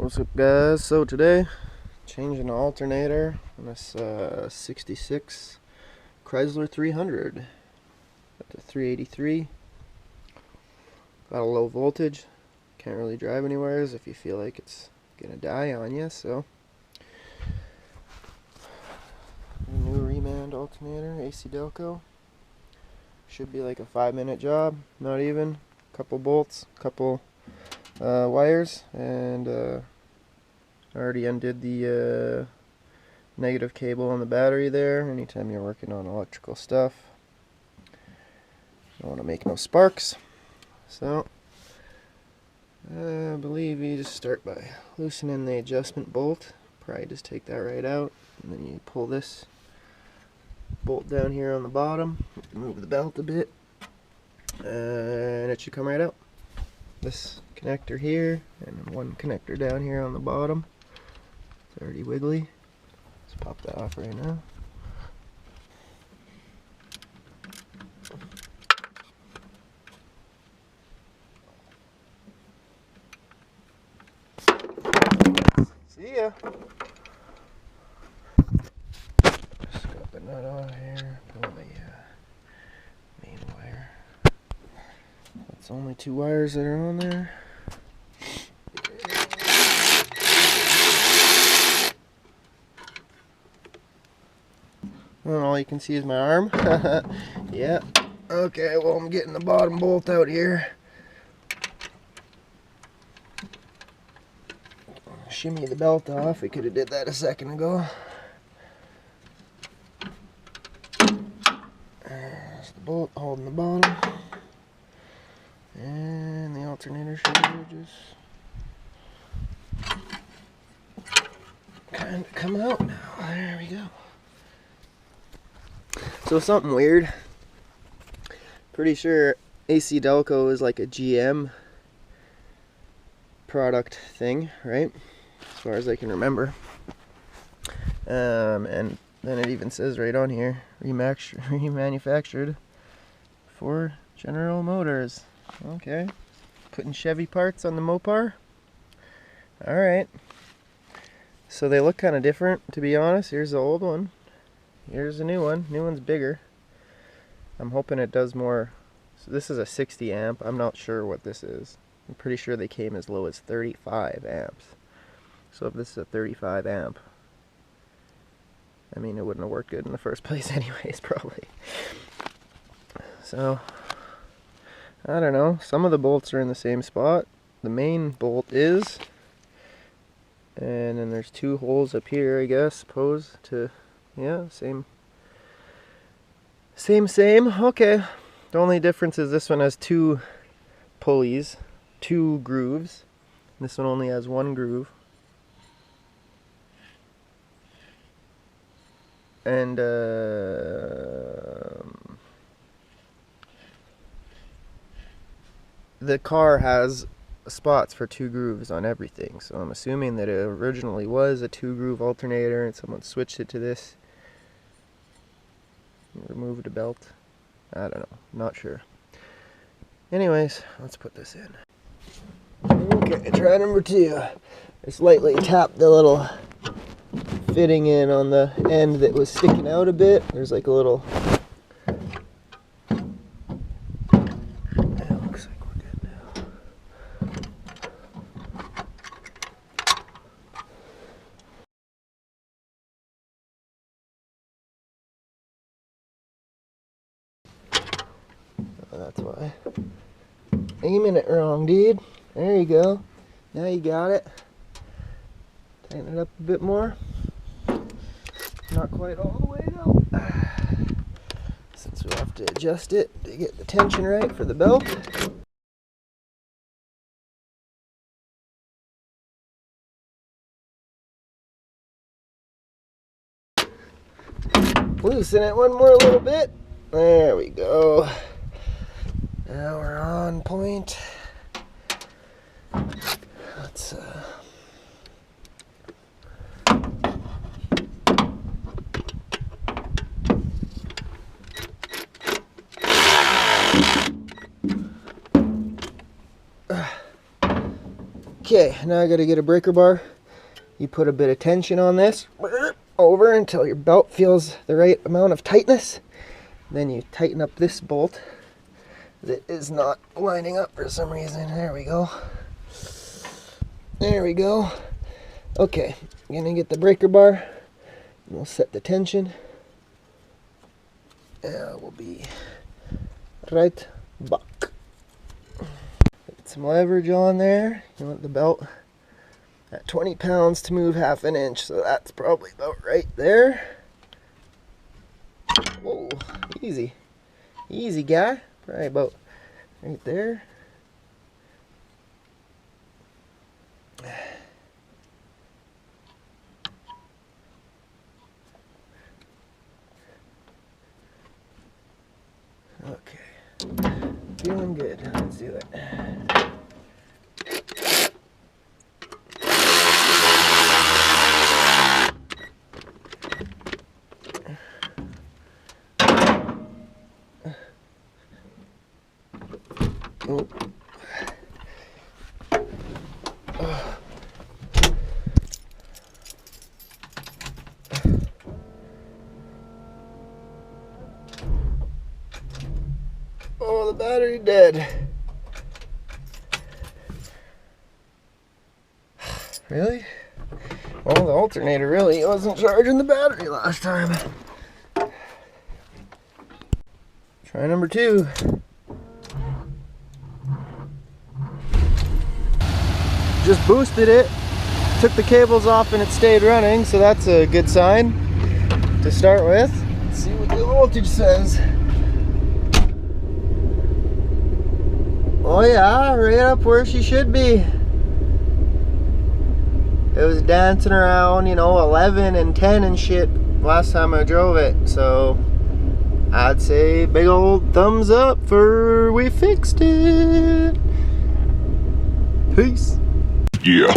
What's up, guys? So today, changing the alternator on this 66 Chrysler 300. Got the 383. Got a low voltage. Can't really drive anywhere if you feel like it's gonna die on you. So, new remand alternator, AC Delco. Should be like a 5-minute job. Not even. Couple bolts, couple wires, and I already undid the negative cable on the battery there. Anytime you're working on electrical stuff, don't want to make no sparks. So I believe you just start by loosening the adjustment bolt. Probably just take that right out, and then you pull this bolt down here on the bottom, move the belt a bit, and it should come right out. This connector here and one connector down here on the bottom. It's already wiggly. Let's pop that off right now. See ya. Just got the nut on here. Pull the main wire. That's only 2 wires that are on there. And all you can see is my arm. Yeah. Okay, well, I'm getting the bottom bolt out here. Shimmy the belt off. We could have did that a second ago. There's the bolt holding the bottom. And the alternator should just kind of come out now. There we go. So something weird. Pretty sure AC Delco is like a GM product thing, right? As far as I can remember. And then it even says right on here, remanufactured for General Motors. Okay. Putting Chevy parts on the Mopar. Alright. So they look kind of different, to be honest. Here's the old one. Here's the new one. New one's bigger. I'm hoping it does more. So this is a 60 amp. I'm not sure what this is. I'm pretty sure they came as low as 35 amps. So if this is a 35 amp, I mean, it wouldn't have worked good in the first place anyways, probably. So, I don't know. Some of the bolts are in the same spot. The main bolt is. And then there's 2 holes up here, I guess, supposed to... Yeah, same. Okay. The only difference is this one has 2 pulleys, 2 grooves. This one only has 1 groove. And the car has spots for 2 grooves on everything. So I'm assuming that it originally was a 2-groove alternator and someone switched it to this. Removed a belt. I don't know. Not sure. Anyways, let's put this in. Okay, try number 2. Just lightly tap the little fitting in on the end that was sticking out a bit. There's like a little... Yeah, looks like we're good now. Oh, that's why. Aiming it wrong, dude. There you go. Now you got it. Tighten it up a bit more. Not quite all the way though. Since we have to adjust it to get the tension right for the belt. Loosen it one more little bit. There we go. Now we're on point. Let's Okay, now I gotta get a breaker bar. You put a bit of tension on this over until your belt feels the right amount of tightness. Then you tighten up this bolt that is not lining up for some reason. There we go. There we go. Okay, I'm gonna get the breaker bar and we'll set the tension. And we'll be right back. Get some leverage on there. You want the belt at 20 pounds to move half an inch, so that's probably about right there. Whoa, easy. Easy, guy. Probably about right there. Okay. Feeling good. Let's do it. Oh. Oh, the battery dead. Really? Well, the alternator really wasn't charging the battery last time. Try number 2. Just boosted it, took the cables off and it stayed running, so that's a good sign to start with. Let's see what the voltage says. Oh yeah, right up where she should be. It was dancing around, you know, 11 and 10 and shit last time I drove it, so I'd say big old thumbs up for we fixed it. Peace. Yeah.